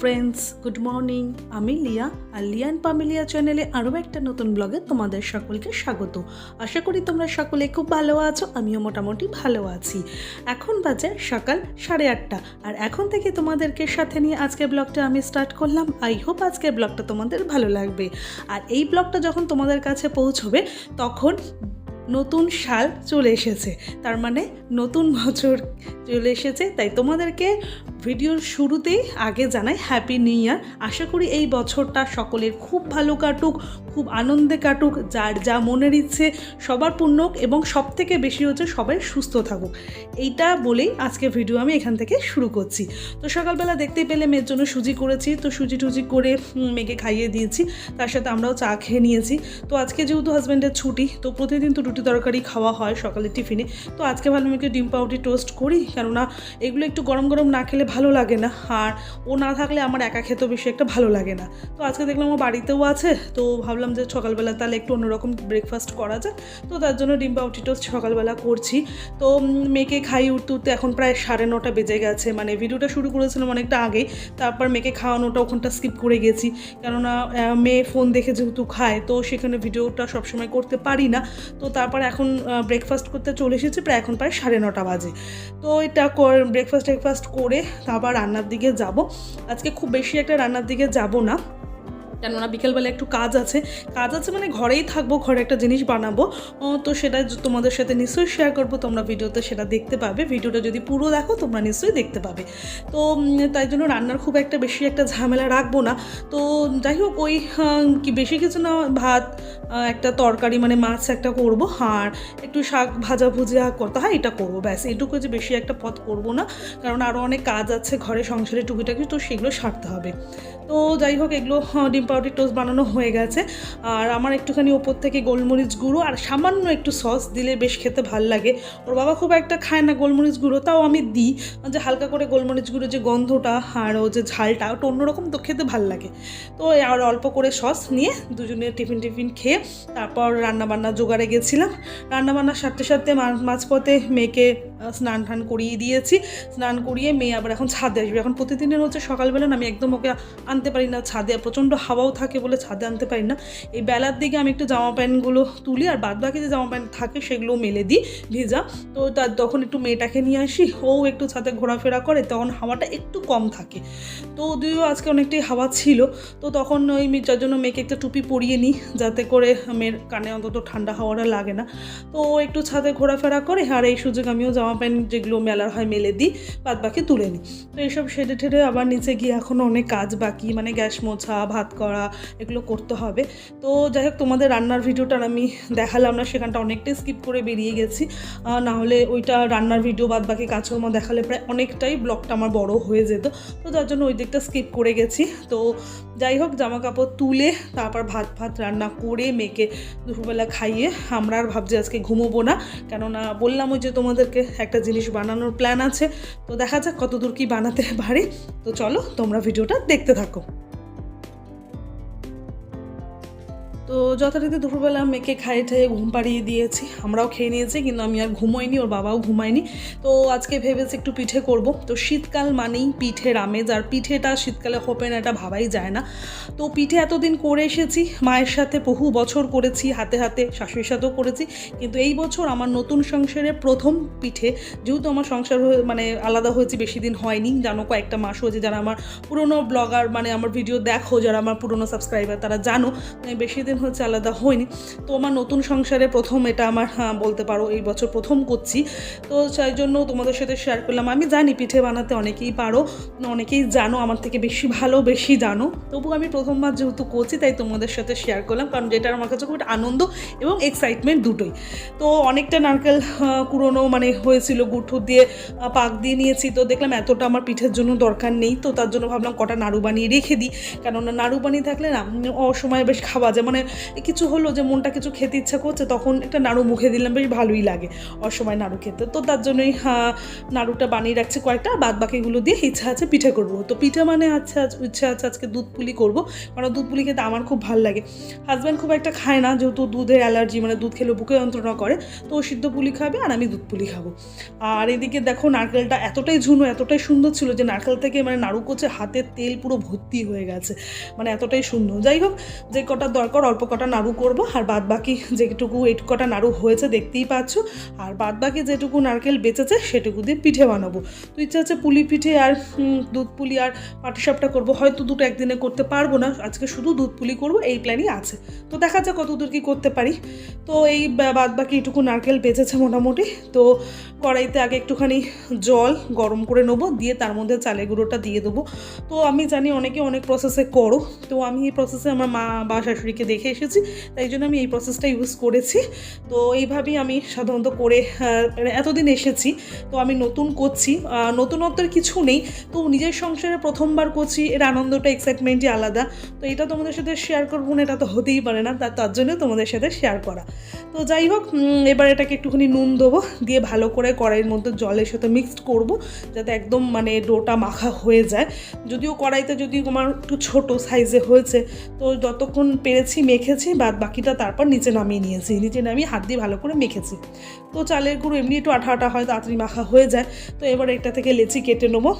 Friends, good morning. আমি লিয়া আর লিয়া অ্যান্ড পামেলিয়া চ্যানেলে আরও একটা নতুন ব্লগে তোমাদের সকলকে স্বাগত। আশা করি তোমরা সকলে খুব ভালো আছো, আমিও মোটামুটি ভালো আছি। এখন বাজে সকাল 8:30 আর এখন থেকে তোমাদেরকে সাথে নিয়ে আজকের ব্লগটা আমি স্টার্ট করলাম। আই হোপ আজকের ব্লগটা তোমাদের ভালো লাগবে। আর এই ব্লগটা যখন তোমাদের কাছে পৌঁছবে তখন নতুন সাল চলে এসেছে, তার মানে নতুন বছর চলে এসেছে। তাই তোমাদেরকে ভিডিওর শুরুতেই আগে জানাই হ্যাপি নিউ ইয়ার। আশা করি এই বছরটা সকলের খুব ভালো কাটুক, খুব আনন্দে কাটুক, যার যা মনের ইচ্ছে সবার পূর্ণ হোক এবং সব থেকে বেশি হচ্ছে সবাই সুস্থ থাকুক। এইটা বলেই আজকে ভিডিও আমি এখান থেকে শুরু করছি। তো সকালবেলা দেখতেই পেলে মেয়ের জন্য সুজি করেছি, তো সুজি টুজি করে মেয়েকে খাইয়ে দিয়েছি, তার সাথে আমরাও চা খেয়ে নিয়েছি। তো আজকে যেহেতু হাজব্যান্ডের ছুটি, তো প্রতিদিন তো রুটি তরকারি খাওয়া হয় সকালে টিফিনে, তো আজকে ভালো মেয়েকে ডিম পাউরুটি টোস্ট করি, কেননা এগুলো একটু গরম গরম না খেলে ভালো লাগে না, আর ও না থাকলে আমার একা খেতেও বেশি একটা ভালো লাগে না। তো আজকে দেখলাম ও বাড়িতেও আছে, তো ভাবলাম যে সকালবেলা তাহলে একটু অন্যরকম ব্রেকফাস্ট করা যায়, তো তার জন্য ডিম পাউরুটি টোস্ট সকালবেলা করছি। তো মেয়েকে খাইয়ে উঠতে উঠতে এখন প্রায় 9:30 বেজে গেছে, মানে ভিডিওটা শুরু করেছিলাম অনেকটা আগেই, তারপর মেয়েকে খাওয়ানোটা ওখানটা স্কিপ করে গেছি, কেননা মেয়ে ফোন দেখে যেহেতু খায়, তো সেখানে ভিডিওটা সবসময় করতে পারি না। তো তারপর এখন ব্রেকফাস্ট করতে চলে এসেছি, এখন প্রায় 9:30 বাজে। তো এটা ব্রেকফাস্ট করে তারপর রান্নার দিকে যাব। আজকে খুব বেশি একটা রান্নার দিকে যাব না, কেননা বিকেলবেলা একটু কাজ আছে মানে ঘরেই থাকবো, ঘরে একটা জিনিস বানাবো, তো সেটা তোমাদের সাথে নিশ্চয়ই শেয়ার করবো। তোমরা ভিডিওতে সেটা দেখতে পাবে, ভিডিওটা যদি পুরো দেখো তোমরা নিশ্চয়ই দেখতে পাবে। তো তাই জন্য রান্নার খুব একটা বেশি একটা ঝামেলা রাখবো না। তো যাই হোক, ওই কি বেশি কিছু না, ভাত, একটা তরকারি মানে মাছ একটা করব, আর একটু শাক ভাজা ভুজিয়া করতে হয়, এটা করবো, ব্যাস এইটুকু, যে বেশি একটা পথ করবো না, কারণ আরও অনেক কাজ আছে ঘরে, সংসারে টুকিটাকি, তো সেগুলো সারতে হবে। তো যাই হোক, এগুলো ডিম পাউরুটি টোস্ট বানানো হয়ে গেছে। আর আমার একটুখানি ওপর থেকে গোলমরিচ গুঁড়ো আর সামান্য একটু সস দিলে বেশ খেতে ভাল লাগে। ওর বাবা খুব একটা খায় না গোলমরিচ গুঁড়ো, তাও আমি দিই, যে হালকা করে গোলমরিচ গুঁড়ো যে গন্ধটা আর ও যে ঝালটা, ওটা অন্যরকম, তো খেতে ভাল লাগে। তো আর অল্প করে সস নিয়ে দুজনে টিফিন খেয়ে তারপর রান্নাবান্না জোগাড়ে গেছিলাম। রান্নাবান্নার সাথে সাথে মাঝপথে মেয়েকে স্নান টান করিয়ে দিয়েছি। স্নান করিয়ে মেয়ে আবার এখন ছাদে আসবে। এখন প্রতিদিনের হচ্ছে সকালবেলা আমি একদম ওকে আনতে পারি না ছাদে, প্রচণ্ড হাওয়াও থাকে বলে ছাদে আনতে পারি না। এই বেলার দিকে আমি একটু জামা প্যান্টগুলো তুলি, আর বাদ বাকি যে জামা প্যান্ট থাকে সেগুলো মেলে দিই ভেজা। তো তখন একটু মেয়েটাকে নিয়ে আসি, ও একটু ছাদে ঘোরাফেরা করে, তখন হাওয়াটা একটু কম থাকে। তো যদিও আজকে অনেকটাই হাওয়া ছিল, তো তখন ওই যার জন্য মেয়েকে একটা টুপি পরিয়ে নিই, যাতে করে মেয়ের কানে অন্তত ঠান্ডা হাওয়াটা লাগে না। তো ও একটু ছাদে ঘোরাফেরা করে, আর এই সুযোগ আমিও জামা প্যান্ট যেগুলো মেলার হয় মেলে দিই, বাদ বাকি তুলে নিই। তো এইসব সেরে ঠেরে আবার নিচে গিয়ে এখনও অনেক কাজ বাকি, মানে গ্যাস মোছা, ভাত করা, এগুলো করতে হবে। তো যাই হোক, তোমাদের রান্নার ভিডিওটা আমি দেখালাম না, সেখানটা অনেকটাই স্কিপ করে বেরিয়ে গেছি, না হলে ওইটা রান্নার ভিডিও বাদ বাকি কাজকর্ম দেখালে প্রায় অনেকটাই ব্লগটা আমার বড় হয়ে যেত, তো তার জন্য ওই দিকটা স্কিপ করে গেছি। তো যাই হোক, জামা কাপড় তুলে তারপর ভাত রান্না করে মেয়েকে দুপুরবেলা খাইয়ে আমরা আর ভাবছি আজকে ঘুমোবো না, কেননা বললাম ওই যে তোমাদেরকে একটা জিনিস বানানোর প্ল্যান আছে। তো দেখা যাক কতদূর কি বানাতে পারি। তো চলো তোমরা ভিডিওটা দেখতে থাকো। তো যথারীতি দুপুরবেলা মেয়েকে খাইয়ে ঠাইয়ে ঘুম পাড়িয়ে দিয়েছি, আমরাও খেয়ে নিয়েছি, কিন্তু আমি আর ঘুমোইনি, ওর বাবাও ঘুমায়নি। তো আজকে ভেবেছি একটু পিঠে করব। তো শীতকাল মানেই পিঠের আমেজ, আর পিঠেটা শীতকালে হবে না এটা ভাবাই যায় না। তো পিঠে এতদিন করে এসেছি, মায়ের সাথে বহু বছর করেছি, হাতে হাতে শাশুড়ির সাথেও করেছি, কিন্তু এই বছর আমার নতুন সংসারে প্রথম পিঠে, যেহেতু আমার সংসার মানে আলাদা হয়েছে বেশি দিন হয়নি, জানো কয়েকটা মাস হয়েছে, যারা আমার পুরনো ব্লগার মানে আমার ভিডিও দেখো, যারা আমার পুরনো সাবস্ক্রাইবার তারা জানো, বেশি দিন হচ্ছে আলাদা হয়নি। তো আমার নতুন সংসারে প্রথম এটা আমার বলতে পারো এই বছর প্রথম করছি। তো সেই জন্য তোমাদের সাথে শেয়ার করলাম। আমি জানি পিঠে বানাতে অনেকেই পারো, অনেকেই জানো, আমার থেকে বেশি জানো, তবু আমি প্রথমবার যেহেতু করছি তাই তোমাদের সাথে শেয়ার করলাম, কারণ যেটা আমার কাছে খুব আনন্দ এবং এক্সাইটমেন্ট দুটোই। তো অনেকটা নারকেল কুড়োনো মানে হয়েছিল, গুড় দিয়ে পাক দিয়ে নিয়েছি। তো দেখলাম এতটা আমার পিঠের জন্য দরকার নেই, তো তার জন্য ভাবলাম কটা নাড়ু বানিয়ে রেখে দিই, কেননা নাড়ু বানিয়ে থাকলে না অসময়ে বেশ খাওয়া যায়, মানে কিছু হলো যে মনটা কিছু খেতে ইচ্ছা করছে, তখন একটা নাড়ু মুখে দিলাম, বেশ ভালোই লাগে অসময় নাড়ু খেতে। তো তার জন্যই নাড়ুটা বানিয়ে রাখছি কয়েকটা, বাদ বাকিগুলো দিয়ে ইচ্ছা আছে পিঠে করবো। তো পিঠে মানে ইচ্ছা আছে আজকে দুধ পুলি করবো, কারণ দুধ পুলি খেতে আমার খুব ভালো লাগে। হাজব্যান্ড খুব একটা খায় না, যেহেতু দুধের অ্যালার্জি, মানে দুধ খেলে বুকে যন্ত্রণা করে, তো ও সিদ্ধ পুলি খাবে আর আমি দুধ পুলি খাবো। আর এদিকে দেখো নারকেলটা এতটাই ঝুনো, এতটাই সুন্দর ছিল যে নারকেল থেকে মানে নাড়ু করছে হাতের তেল পুরো ভর্তি হয়ে গেছে, মানে এতটাই সুন্দর। যাই হোক, যে কটা দরকার অল্প কটা নাড়ু করবো, আর বাদ বাকি যেটুকু 8 কটা নাড়ু হয়েছে দেখতেই পাচ্ছ, আর বাদ বাকি যেটুকু নারকেল বেঁচেছে সেটুকু দিয়ে পিঠে বানাবো। তো ইচ্ছা হচ্ছে পুলি পিঠে আর দুধ পুলি আর পাটিসাপটা করবো, হয়তো দুটো একদিনে করতে পারবো না, আজকে শুধু দুধ পুলি করবো এই প্ল্যানই আছে। তো দেখা যাক কতদূর কী করতে পারি। তো এই বাদ বাকি এটুকু নারকেল বেঁচেছে মোটামুটি। তো কড়াইতে আগে একটুখানি জল গরম করে নেবো, দিয়ে তার মধ্যে চালের গুঁড়োটা দিয়ে দেবো। তো আমি জানি অনেকে অনেক প্রসেসে করো, তো আমি এই প্রসেসে আমার মা বা শাশুড়িকে দেখে এসেছি, তাই জন্য আমি এই প্রসেসটা ইউজ করেছি। তো এইভাবেই আমি সাধারণত করে এতদিন এসেছি। তো আমি নতুন করছি, নতুনত্বের কিছু নেই, তো নিজের সংসারে প্রথমবার করছি, এর আনন্দটা এক্সাইটমেন্টই আলাদা। তো এটা তোমাদের সাথে শেয়ার করবো না, এটা তো হতেই পারে না, তার জন্য তোমাদের সাথে শেয়ার করা। তো যাই হোক, এবার এটাকে একটুখানি নুন দেবো, দিয়ে ভালো করে কড়াইয়ের মধ্যে জলের সাথে মিক্সড করব, যাতে একদম মানে ডোটা মাখা হয়ে যায়। যদিও কড়াইতে যদিও আমার একটু ছোটো সাইজে হয়েছে, তো যতক্ষণ পেরেছি মেখেছি, বাদ বাকিটা তারপর নিচে নামিয়ে নিয়েছি, নিচে নামিয়ে হাত দিয়ে ভালো করে মেখেছি। তো চালের গুঁড়ো এমনি একটু আঠা আঠা হয়, তাড়াতাড়ি মাখা হয়ে যায়। তো এবার এটা থেকে লেচি কেটে নেবো।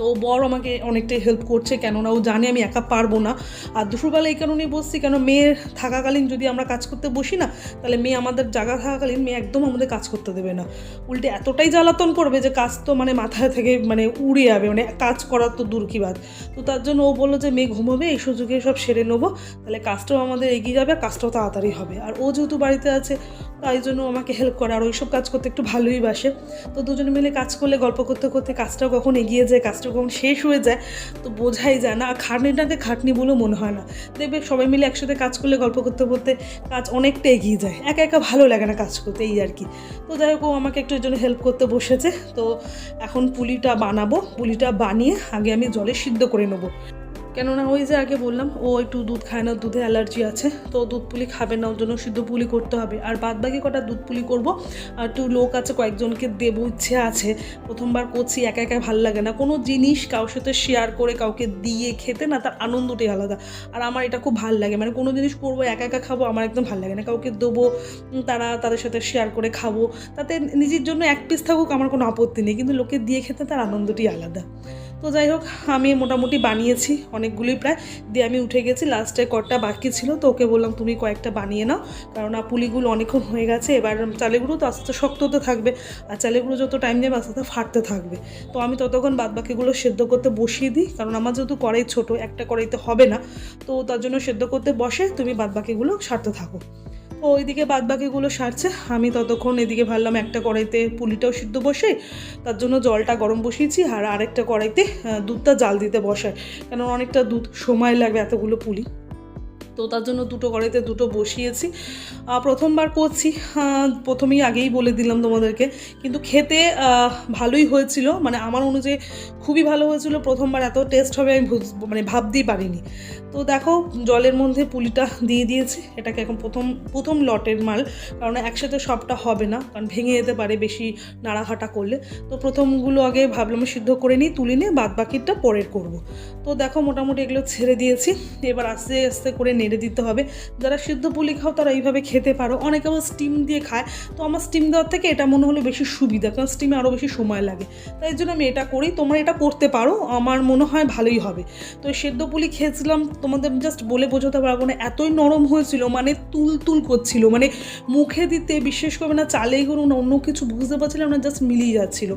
তো বর আমাকে অনেকটাই হেল্প করছে, কেননা ও জানে আমি একা পারবো না। আর দুপুরবেলা এই কারণেই বসছি, কেন মেয়ের থাকাকালীন যদি আমরা কাজ করতে বসি না, তাহলে মেয়ে আমাদের জায়গা থাকাকালীন মেয়ে একদম আমাদের কাজ করতে দেবে না, উল্টে এতটাই জ্বালাতন করবে যে কাজ তো মানে মাথায় থেকে মানে উড়ে যাবে, মানে কাজ করার তো দূর কি বাদ। তো তার জন্য ও বললো যে মেয়ে ঘুমোবে, এই সুযোগে সব সেরে নেবো, তাহলে কাজটাও আমাদের এগিয়ে যাবে, কাজটাও তাড়াতাড়ি হবে। আর ও যেহেতু বাড়িতে আছে, তাই জন্য আমাকে হেল্প করে, আর ওইসব কাজ করতে একটু ভালোই বাসে। তো দুজনে মিলে কাজ করলে গল্প করতে করতে কাজটাও কখন এগিয়ে যায়, কাজটা কখন শেষ হয়ে যায় তো বোঝাই যায় না। আর খাটনিটাকে খাটনি বলেও মনে হয় না, দেখবে সবাই মিলে একসাথে কাজ করলে গল্প করতে করতে কাজ অনেকটা এগিয়ে যায়, একা একা ভালো লাগে না কাজ করতে, এই আর কি। তো যাই হোক, ও আমাকে একটু এর জন্য হেল্প করতে বসেছে। তো এখন পুলিটা বানাবো, পুলিটা বানিয়ে আগে আমি জলে সিদ্ধ করে নেবো, কেননা ওই যে আগে বললাম ও একটু দুধ খায় না, দুধে অ্যালার্জি আছে, তো দুধ পুলি খাবে না, ওর জন্য সিদ্ধ পুলি করতে হবে। আর বাদ বাকি কটা দুধ পুলি করবো, আর একটু লোক আছে কয়েকজনকে দেবো ইচ্ছে আছে। প্রথমবার করছি, একা একা ভালো লাগে না, কোনো জিনিস কারোর সাথে শেয়ার করে কাউকে দিয়ে খেতে না, তার আনন্দটাই আলাদা। আর আমার এটা খুব ভালো লাগে, মানে কোনো জিনিস করবো একা একা খাবো আমার একদম ভালো লাগে না, কাউকে দেবো, তাদের সাথে শেয়ার করে খাবো, তাতে নিজের জন্য এক পিস থাকুক আমার কোনো আপত্তি নেই, কিন্তু লোকে দিয়ে খেতে তার আনন্দটাই আলাদা। তো যাই হোক, আমি মোটামুটি বানিয়েছি অনেকগুলোই প্রায়, দিয়ে আমি উঠে গেছি, লাস্টে কটা বাকি ছিল, তো ওকে বললাম তুমি কয়েকটা বানিয়ে নাও, কারণ পুলিগুলো অনেকক্ষণ হয়ে গেছে। এবার চালেগুলো তো আস্তে আস্তে শক্ত হতে থাকবে, আর চালেগুলো যত টাইম যাবে আস্তে আস্তে ফাটতে থাকবে। তো আমি ততক্ষণ বাদবাকিগুলো সেদ্ধ করতে বসিয়ে দিই, কারণ আমার যেহেতু কড়াই ছোটো, একটা কড়াইতে হবে না, তো তার জন্য সেদ্ধ করতে বসে তুমি বাদবাকিগুলো সারতে থাকো। ও ওইদিকে বাদবাকিগুলো সারছে, আমি ততক্ষণ এদিকে ভাবলাম একটা কড়াইতে পুলিটাও সিদ্ধ বসে, তার জন্য জলটা গরম বসিয়েছি, আর আরেকটা কড়াইতে দুধটা জাল দিতে বসায়, কেন অনেকটা দুধ সময় লাগবে এতগুলো পুলি। তো তার জন্য দুটো কড়াইতে দুটো বসিয়েছি। প্রথমবার করছি, প্রথমেই আগেই বলে দিলাম তোমাদেরকে, কিন্তু খেতে ভালোই হয়েছিল, মানে আমার অনুযায়ী খুবই ভালো হয়েছিল। প্রথমবার এত টেস্ট হবে আমি মানে ভাবতেই পারিনি। তো দেখো, জলের মধ্যে পুলিটা দিয়ে দিয়েছি, এটাকে এখন প্রথম লটের মাল, কারণ একসাথে সবটা হবে না, কারণ ভেঙে যেতে পারে বেশি নাড়াঘাটা করলে। তো প্রথমগুলো আগে ভাবলাম সিদ্ধ করে নিই, তুলে নিয়ে বাদ বাকিটা পরের করব। তো দেখো মোটামুটি এগুলো ছেড়ে দিয়েছি, এবার আস্তে আস্তে করে নেড়ে দিতে হবে। যারা সিদ্ধ পুলি খাও তারা এইভাবে খেতে পারো, অনেকে আবার স্টিম দিয়ে খায়, তো আমার স্টিম দেওয়ার থেকে এটা মনে হলো বেশি সুবিধা, কারণ স্টিমে আরও বেশি সময় লাগে, তাই জন্য আমি এটা করি। তোমরা এটা করতে পারো, আমার মনে হয় ভালোই হবে। তো সেদ্ধ পুলি খেয়েছিলাম, তোমাদের জাস্ট বলে বোঝাতে পারবো না, এতই নরম হয়েছিল, মানে তুল করছিল, মানে মুখে দিতে বিশেষ করে না চালেই করুন না অন্য কিছু বুঝতে পারছিলাম না, জাস্ট মিলিয়ে যাচ্ছিলো।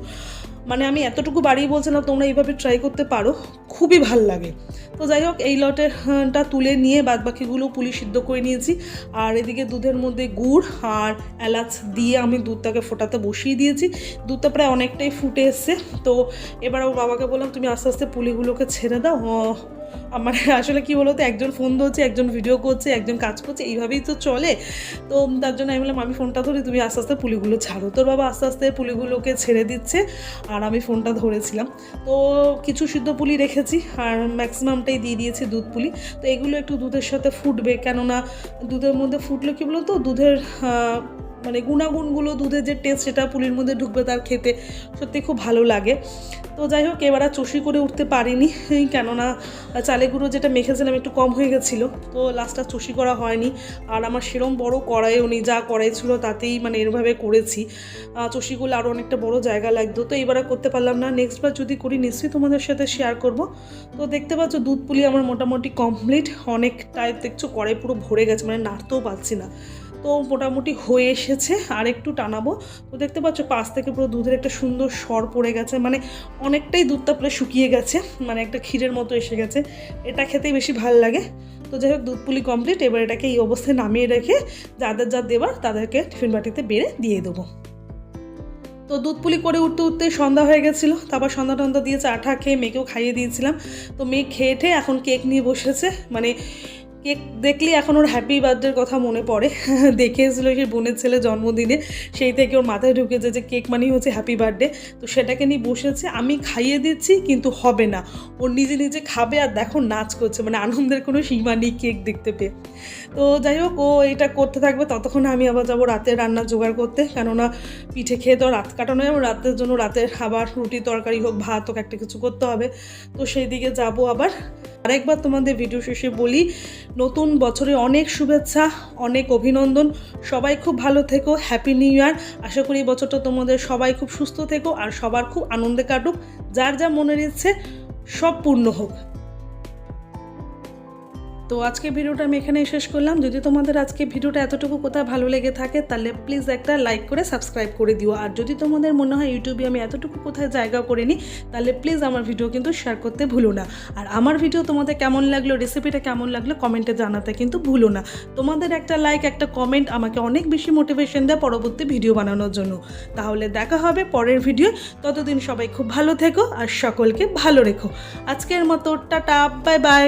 মানে আমি এতটুকু বাড়িয়ে বলছিলাম, তোমরা এইভাবে ট্রাই করতে পারো, খুবই ভাল লাগে। তো যাই হোক, এই লটেরটা তুলে নিয়ে বাদবাকিগুলো পুলি সিদ্ধ করে নিয়েছি, আর এদিকে দুধের মধ্যে গুড় আর এলাচ দিয়ে আমি দুধটাকে ফোটাতে বসিয়ে দিয়েছি। দুধটা প্রায় অনেকটাই ফুটে এসছে। তো এবার ওর বাবাকে বললাম তুমি আস্তে আস্তে পুলিগুলোকে ছেড়ে দাও, মানে আসলে কী বলো তো, একজন ফোন ধরছে, একজন ভিডিও করছে, একজন কাজ করছে, এইভাবেই তো চলে। তো তার জন্য আমি বললাম আমি ফোনটা ধরি, তুমি আস্তে আস্তে পুলিগুলো ছাড়ো। তোর বাবা আস্তে আস্তে পুলিগুলোকে ছেড়ে দিচ্ছে আর আমি ফোনটা ধরেছিলাম। তো কিছু সিদ্ধ পুলি রেখেছি আর ম্যাক্সিমামটাই দিয়ে দিয়েছি দুধ পুলি। তো এগুলো একটু দুধের সাথে ফুটবে, কেননা দুধের মধ্যে ফুটলে কী বলো তো, দুধের মানে গুণাগুণগুলো, দুধের যে টেস্ট সেটা পুলির মধ্যে ঢুকবে, তার খেতে সত্যি খুব ভালো লাগে। তো যাই হোক, এবার আর চষি করে উঠতে পারিনি, কেননা চালের গুঁড়ো যেটা মেখেছিলাম একটু কম হয়ে গেছিলো, তো লাস্টটা চষি করা হয়নি। আর আমার সেরম বড় কড়াইও নেই, যা কড়াই ছিল তাতেই মানে এরভাবে করেছি। চষিগুলো আরও অনেকটা বড় জায়গা লাগতো, তো এবার আর করতে পারলাম না। নেক্সটবার যদি করি নিশ্চয়ই তোমাদের সাথে শেয়ার করব। তো দেখতে পাচ্ছ দুধ পুলি আমার মোটামুটি কমপ্লিট, অনেকটাই দেখছো কড়াই পুরো ভরে গেছে, মানে নাড়তেও পারছি না। তো মোটামুটি হয়ে এসেছে, আর একটু টানাবো। তো দেখতে পাচ্ছ পাশ থেকে পুরো দুধের একটা সুন্দর সর পড়ে গেছে, মানে অনেকটাই দুধটা পুরো শুকিয়ে গেছে, মানে একটা ক্ষীরের মতো এসে গেছে। এটা খেতেই বেশি ভালো লাগে। তো যাই হোক, দুধ পুলি কমপ্লিট। এবার এটাকে এই অবস্থায় নামিয়ে রেখে যাদের যা দেবার তাদেরকে টিফিন বাটিতে বেড়ে দিয়ে দেবো। তো দুধ পুলি করে উঠতে উঠতে সন্ধ্যা হয়ে গেছিলো। তারপর সন্ধ্যা দিয়ে চা ঠা খেয়ে মেয়েকেও খাইয়ে দিয়েছিলাম। তো মেয়ে খেয়ে ঠে এখন কেক নিয়ে বসেছে, মানে কেক দেখলেই এখন ওর হ্যাপি বার্থডের কথা মনে পড়ে। দেখে এসেছিলো সেই বোনের ছেলে জন্মদিনে, সেই থেকে ওর মাথায় ঢুকেছে যে কেক মানেই হচ্ছে হ্যাপি বার্থডে। তো সেটাকে নিয়ে বসেছে, আমি খাইয়ে দিচ্ছি কিন্তু হবে না, ওর নিজে নিজে খাবে আর দেখো নাচ করছে, মানে আনন্দের কোনো সীমা নেই কেক দেখতে পেয়ে। তো যাই হোক, ও এটা করতে থাকবে, ততক্ষণ আমি আবার যাবো রাতের রান্না জোগাড় করতে, কেননা পিঠে খেয়ে তো রাত কাটানো যাবে, রাতের জন্য রাতের খাবার রুটি তরকারি হোক ভাত হোক একটা কিছু করতে হবে। তো সেই দিকে যাবো। আবার আরেকবার তোমাদের ভিডিও শেষে বলি, নতুন বছরে অনেক শুভেচ্ছা, অনেক অভিনন্দন। সবাই খুব ভালো থেকো, হ্যাপি নিউ ইয়ার। আশা করি এই বছরটা তোমাদের সবাই খুব সুস্থ থেকো আর সবার খুব আনন্দে কাটুক, যার যা মনের ইচ্ছে সব পূর্ণ হোক। তো আজকে ভিডিওটা আমি এখানেই শেষ করলাম। যদি তোমাদের আজকে ভিডিওটা এতটুকু কোথায় ভালো লেগে থাকে তাহলে প্লিজ একটা লাইক করে সাবস্ক্রাইব করে দিও। আর যদি তোমাদের মনে হয় ইউটিউবে আমি এতটুকু কোথায় জায়গা করে নিই, তাহলে প্লিজ আমার ভিডিও কিন্তু শেয়ার করতে ভুলো না। আর আমার ভিডিও তোমাদের কেমন লাগলো, রেসিপিটা কেমন লাগলো কমেন্টে জানাতে কিন্তু ভুলো না। তোমাদের একটা লাইক, একটা কমেন্ট আমাকে অনেক বেশি মোটিভেশন দেয় পরবর্তী ভিডিও বানানোর জন্য। তাহলে দেখা হবে পরের ভিডিও। ততদিন সবাই খুব ভালো থেকো আর সকলকে ভালো রেখো। আজকের মতো টাটা, বাই বাই।